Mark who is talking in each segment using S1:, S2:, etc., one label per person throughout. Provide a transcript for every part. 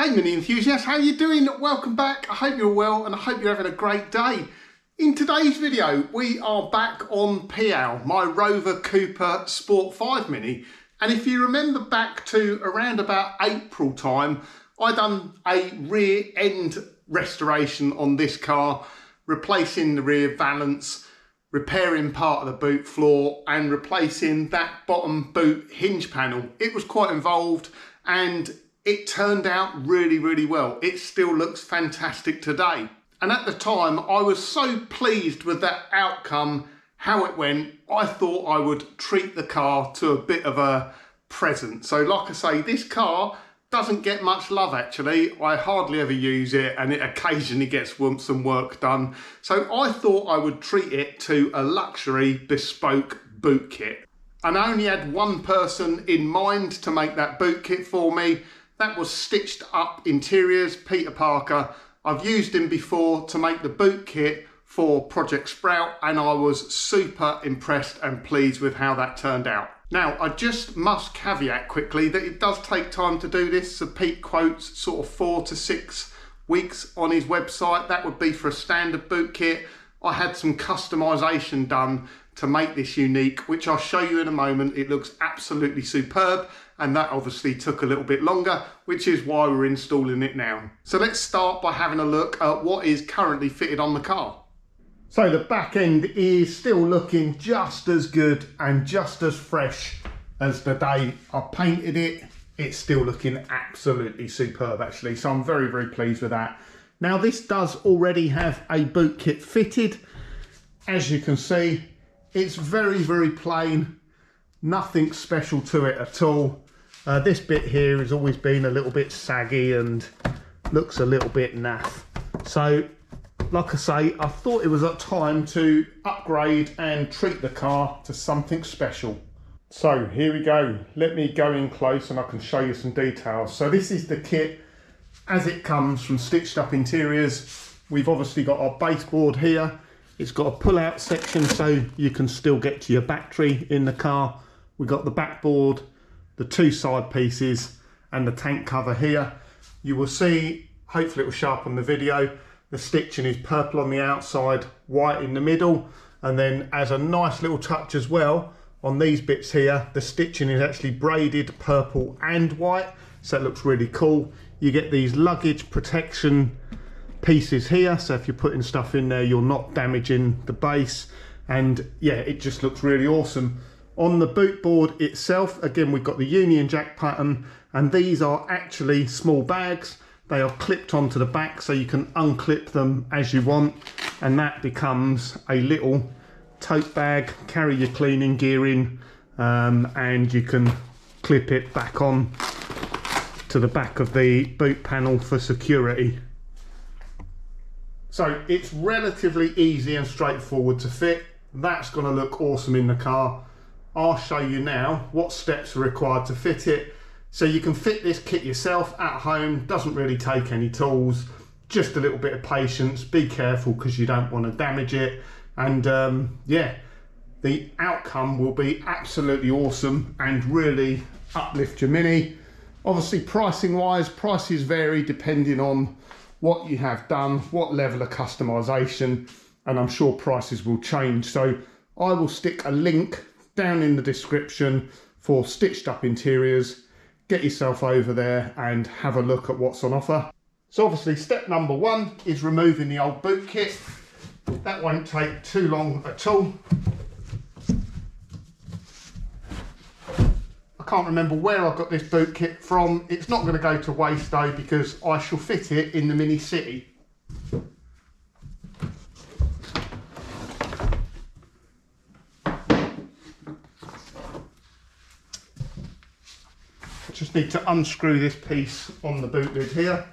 S1: Hey Mini enthusiasts, how you doing? Welcome back. I hope you're well and I hope you're having a great day. In today's video, we are back on PL, my Rover Cooper Sport 5 Mini. And if you remember back to around about April time, I done a rear end restoration on this car, replacing the rear valance, repairing part of the boot floor and replacing that bottom boot hinge panel. It was quite involved and it turned out really well. It still looks fantastic today. And at the time, I was so pleased with that outcome, how it went, I thought I would treat the car to a bit of a present. So like I say, this car doesn't get much love actually. I hardly ever use it and it occasionally gets some work done. So I thought I would treat it to a luxury bespoke boot kit. And I only had one person in mind to make that boot kit for me. That was Stitched Up Interiors, Peter Parker. I've used him before to make the boot kit for Project Sprout and I was super impressed and pleased with how that turned out. Now, I just must caveat quickly that it does take time to do this. So Pete quotes sort of 4 to 6 weeks on his website. That would be for a standard boot kit. I had some customization done to make this unique, which I'll show you in a moment. It looks absolutely superb. And that obviously took a little bit longer, which is why we're installing it now. So let's start by having a look at what is currently fitted on the car. So the back end is still looking just as good and just as fresh as the day I painted it. It's still looking absolutely superb actually. So I'm very pleased with that. Now this does already have a boot kit fitted. As you can see, it's very plain, nothing special to it at all. This bit here has always been a little bit saggy and looks a little bit naff. So, like I say, I thought it was time to upgrade and treat the car to something special. So here we go. Let me go in close and I can show you some details. So this is the kit as it comes from Stitched Up Interiors. We've obviously got our baseboard here. It's got a pull-out section so you can still get to your battery in the car. We've got the backboard, the 2 side pieces and the tank cover here. You will see, hopefully it will show up on the video, the stitching is purple on the outside, white in the middle, and then as a nice little touch as well, on these bits here, the stitching is actually braided purple and white, so it looks really cool. You get these luggage protection pieces here, so if you're putting stuff in there, you're not damaging the base, and yeah, it just looks really awesome. On the boot board itself, again, we've got the Union Jack pattern, and these are actually small bags. They are clipped onto the back, so you can unclip them as you want, and that becomes a little tote bag, carry your cleaning gear in, and you can clip it back on to the back of the boot panel for security. So it's relatively easy and straightforward to fit. That's going to look awesome in the car. I'll show you now what steps are required to fit it. So you can fit this kit yourself at home, doesn't really take any tools, just a little bit of patience, be careful because you don't want to damage it. And yeah, the outcome will be absolutely awesome and really uplift your Mini. Obviously pricing wise, prices vary depending on what you have done, what level of customization, and I'm sure prices will change. So I will stick a link down in the description for Stitched Up Interiors. Get yourself over there and have a look at what's on offer. So obviously step number 1 is removing the old boot kit. That won't take too long at all. I can't remember where I got this boot kit from. It's not going to go to waste though because I shall fit it in the Mini City. Just need to unscrew this piece on the boot lid here.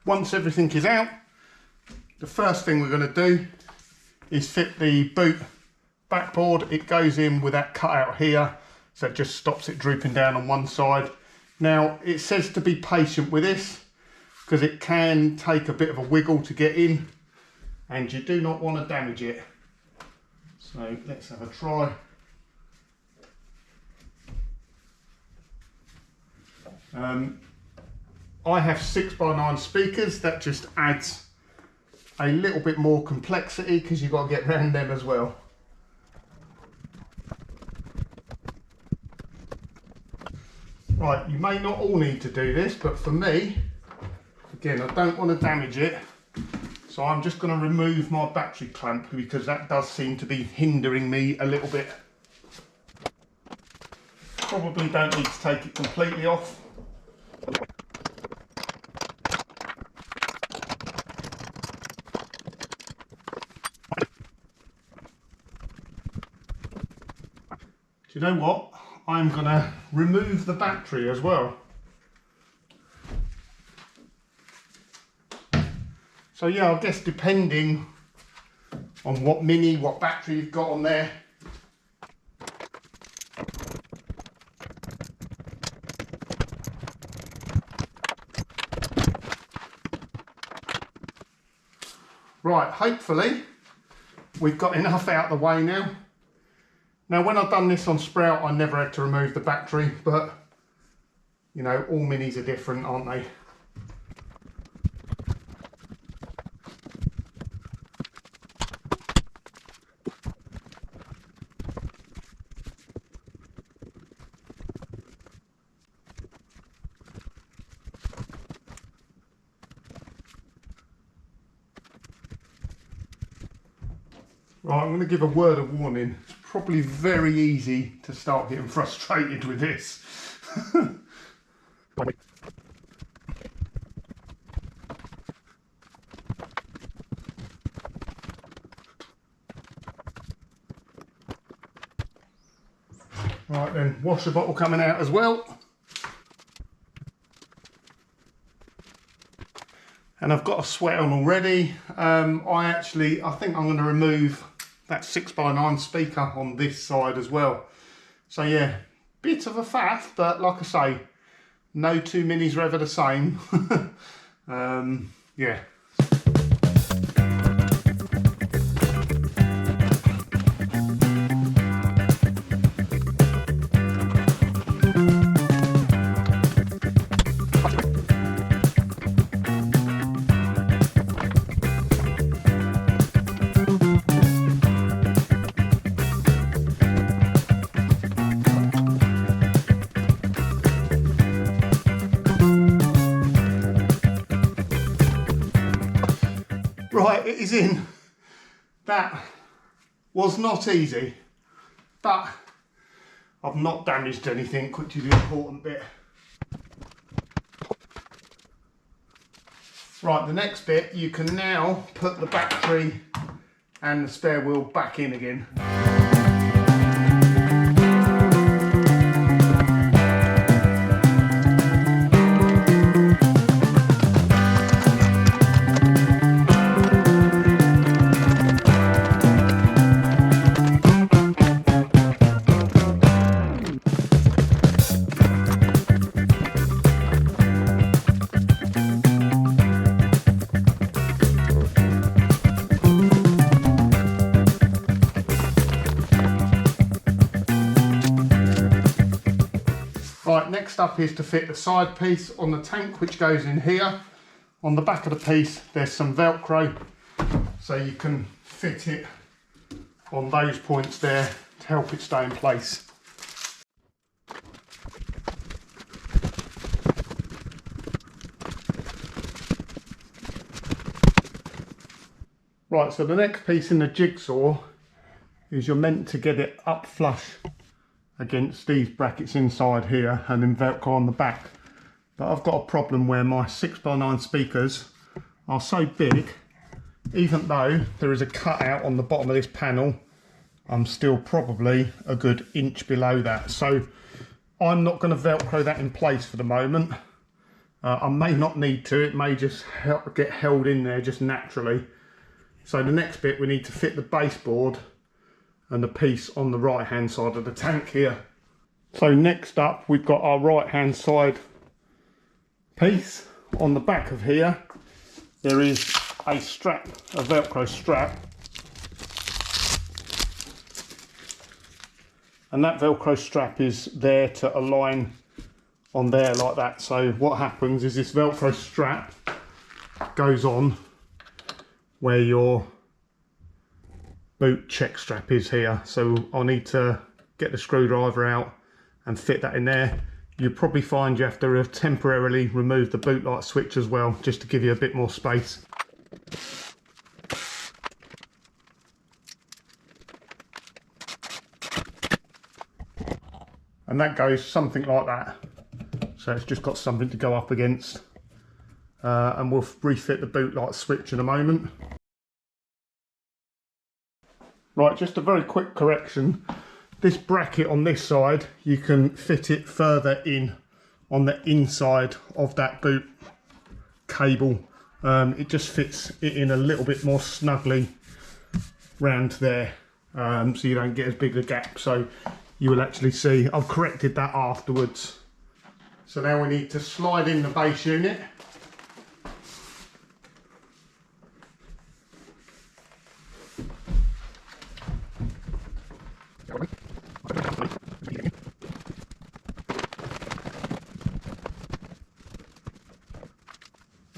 S1: Once everything is out, the first thing we're going to do is fit the boot backboard. It goes in with that cutout here, so it just stops it drooping down on one side. Now it says to be patient with this because it can take a bit of a wiggle to get in and you do not want to damage it. So let's have a try. I have 6x9 speakers. That just adds a little bit more complexity because you've got to get around them as well. Right, you may not all need to do this, but for me, again, I don't want to damage it. So I'm just going to remove my battery clamp because that does seem to be hindering me a little bit. Probably don't need to take it completely off. Do you know what? I'm going to remove the battery as well. So yeah, I guess depending on what battery you've got on there. Right, hopefully we've got enough out of the way now. Now when I've done this on Sprout, I never had to remove the battery, but you know, all minis are different, aren't they? Right, I'm going to give a word of warning. It's probably very easy to start getting frustrated with this. Right then, washer bottle coming out as well. And I've got a sweat on already. I think I'm going to remove that 6x9 speaker on this side as well. So yeah, bit of a faff, but like I say, no two minis are ever the same. Yeah. Right, it is in. That was not easy, but I've not damaged anything, which is the important bit. Right, the next bit, you can now put the battery and the spare wheel back in again. Right, next up is to fit the side piece on the tank, which goes in here. On the back of the piece there's some Velcro, so you can fit it on those points there to help it stay in place. Right, so the next piece in the jigsaw is you're meant to get it up flush against these brackets inside here and then Velcro on the back. But I've got a problem where my 6x9 speakers are so big, even though there is a cutout on the bottom of this panel, I'm still probably a good inch below that. So I'm not going to Velcro that in place for the moment. I may not need to, it may just get held in there just naturally. So the next bit, we need to fit the baseboard and the piece on the right hand side of the tank here. So next up, we've got our right hand side piece. On the back of here, there is a strap, a Velcro strap. And that Velcro strap is there to align on there like that. So what happens is this Velcro strap goes on where your boot check strap is here. So I'll need to get the screwdriver out and fit that in there. You'll probably find you have to temporarily remove the boot light switch as well, just to give you a bit more space. And that goes something like that. So it's just got something to go up against. And we'll refit the boot light switch in a moment. Right, just a very quick correction. This bracket on this side, you can fit it further in on the inside of that boot cable. It just fits it in a little bit more snugly round there, so you don't get as big a gap. So you will actually see, I've corrected that afterwards. So now we need to slide in the base unit.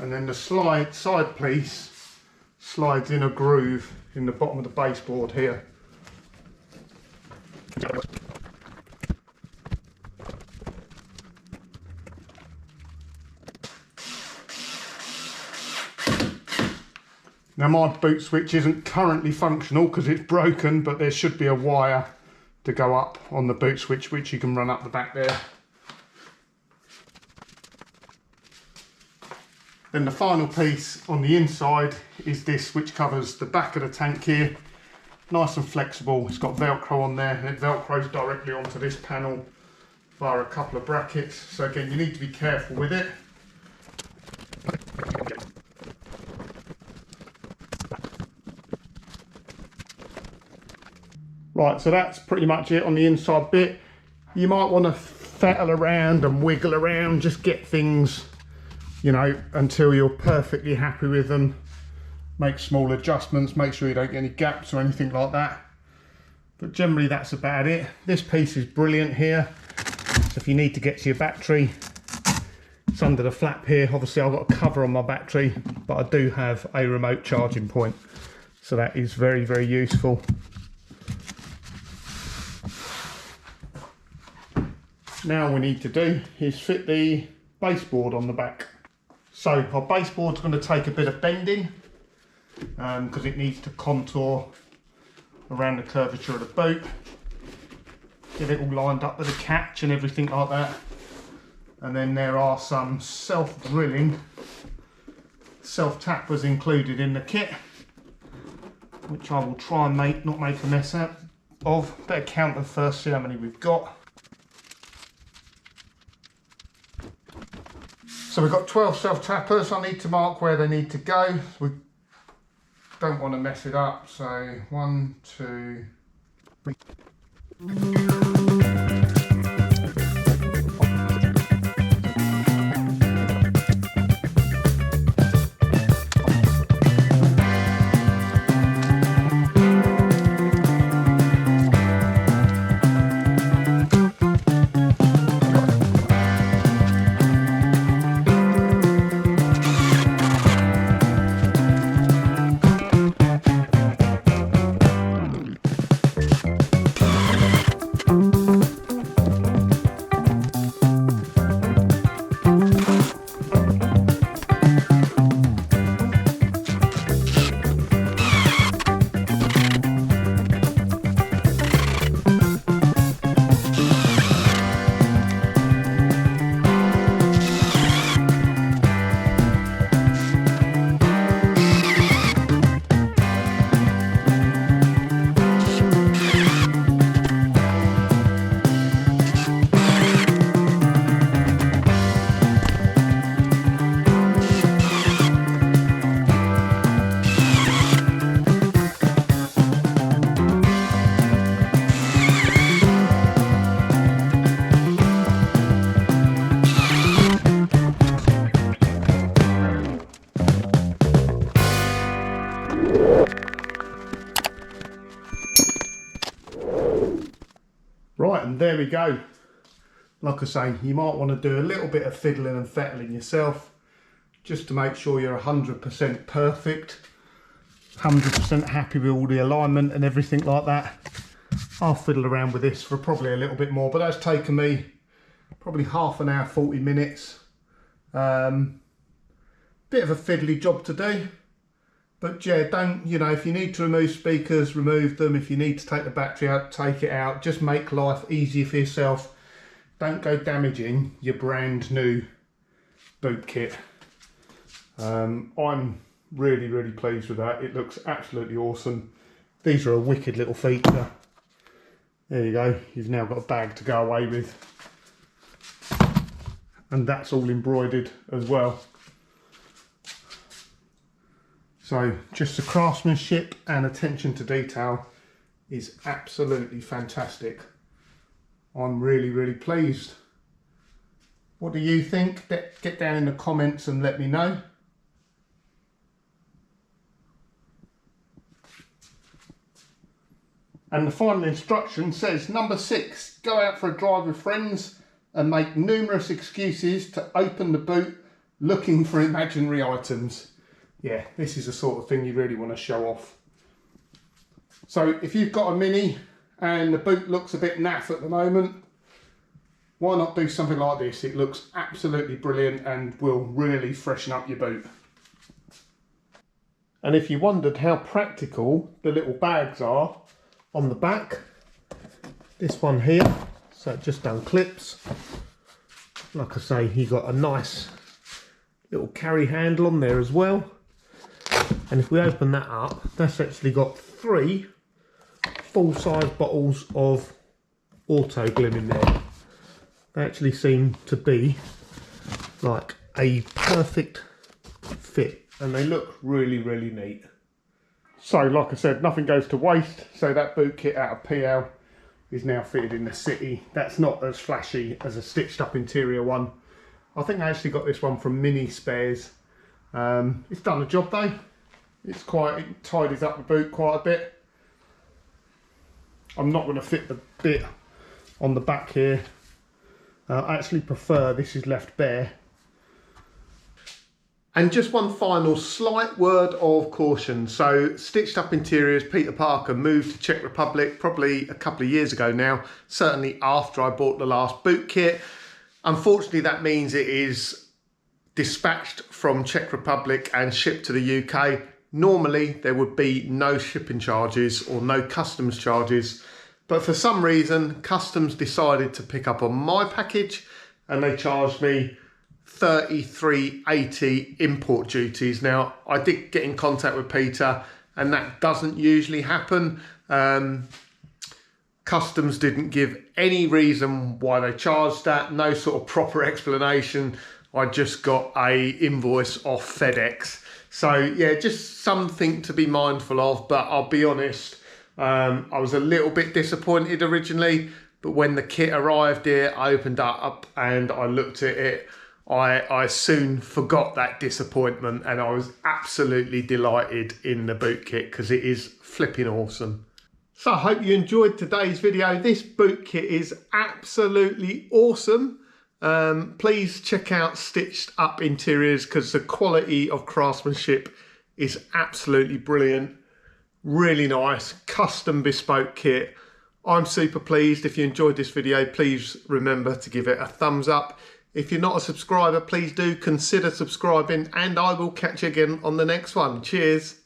S1: And then the side piece slides in a groove in the bottom of the baseboard here. Now my boot switch isn't currently functional because it's broken, but there should be a wire to go up on the boot switch which you can run up the back there. Then the final piece on the inside is this, which covers the back of the tank here. Nice and flexible. It's got Velcro on there and it Velcros directly onto this panel via a couple of brackets. So again, you need to be careful with it. Right, so that's pretty much it on the inside bit. You might want to fettle around and wiggle around, just get things, you know, until you're perfectly happy with them. Make small adjustments, make sure you don't get any gaps or anything like that. But generally that's about it. This piece is brilliant here. So if you need to get to your battery, it's under the flap here. Obviously I've got a cover on my battery, but I do have a remote charging point. So that is very, very useful. Now we need to do is fit the baseboard on the back. So our baseboard's going to take a bit of bending because it needs to contour around the curvature of the boot. Get it all lined up with the catch and everything like that. And then there are some self-drilling, self-tappers included in the kit, which I will try and not make a mess out of. Better count them first, see how many we've got. So we've got 12 self-tappers. I need to mark where they need to go. We don't want to mess it up. So 1, 2, 3. Right, and there we go. Like I say, you might want to do a little bit of fiddling and fettling yourself just to make sure you're 100% perfect, 100% happy with all the alignment and everything like that. I'll fiddle around with this for probably a little bit more, but that's taken me probably half an hour, 40 minutes. Bit of a fiddly job to do, but yeah, don't, you know, if you need to remove speakers, remove them. If you need to take the battery out, take it out. Just make life easier for yourself. Don't go damaging your brand new boot kit. I'm really pleased with that. It looks absolutely awesome. These are a wicked little feature. There you go. You've now got a bag to go away with. And that's all embroidered as well. So just the craftsmanship and attention to detail is absolutely fantastic. I'm really pleased. What do you think? Get down in the comments and let me know. And the final instruction says, number 6, go out for a drive with friends and make numerous excuses to open the boot looking for imaginary items. Yeah, this is the sort of thing you really want to show off. So if you've got a Mini and the boot looks a bit naff at the moment, why not do something like this? It looks absolutely brilliant and will really freshen up your boot. And if you wondered how practical the little bags are on the back, this one here, so it just unclips. Like I say, you got a nice little carry handle on there as well. And if we open that up, that's actually got 3 full-size bottles of auto glue in there. They actually seem to be like a perfect fit, and they look really neat. So like I said, nothing goes to waste. So that boot kit out of PL is now fitted in the City. That's not as flashy as a stitched up interior one. I think I actually got this one from Mini Spares. It's done the job though. It tidies up the boot quite a bit. I'm not going to fit the bit on the back here. I actually prefer this is left bare. And just one final slight word of caution. So Stitched Up Interiors, Peter Parker moved to Czech Republic probably a couple of years ago now, certainly after I bought the last boot kit. Unfortunately, that means it is dispatched from Czech Republic and shipped to the UK. Normally, there would be no shipping charges or no customs charges, but for some reason, customs decided to pick up on my package and they charged me $33.80 import duties. Now, I did get in contact with Peter and that doesn't usually happen. Customs didn't give any reason why they charged that, no sort of proper explanation. I just got a invoice off FedEx. So yeah, just something to be mindful of, but I'll be honest, I was a little bit disappointed originally, but when the kit arrived here, I opened up and I looked at it, I soon forgot that disappointment and I was absolutely delighted in the boot kit because it is flipping awesome. So I hope you enjoyed today's video. This boot kit is absolutely awesome. Please check out Stitched Up Interiors because the quality of craftsmanship is absolutely brilliant. Really nice, custom bespoke kit. I'm super pleased. If you enjoyed this video, please remember to give it a thumbs up. If you're not a subscriber, please do consider subscribing and I will catch you again on the next one. Cheers.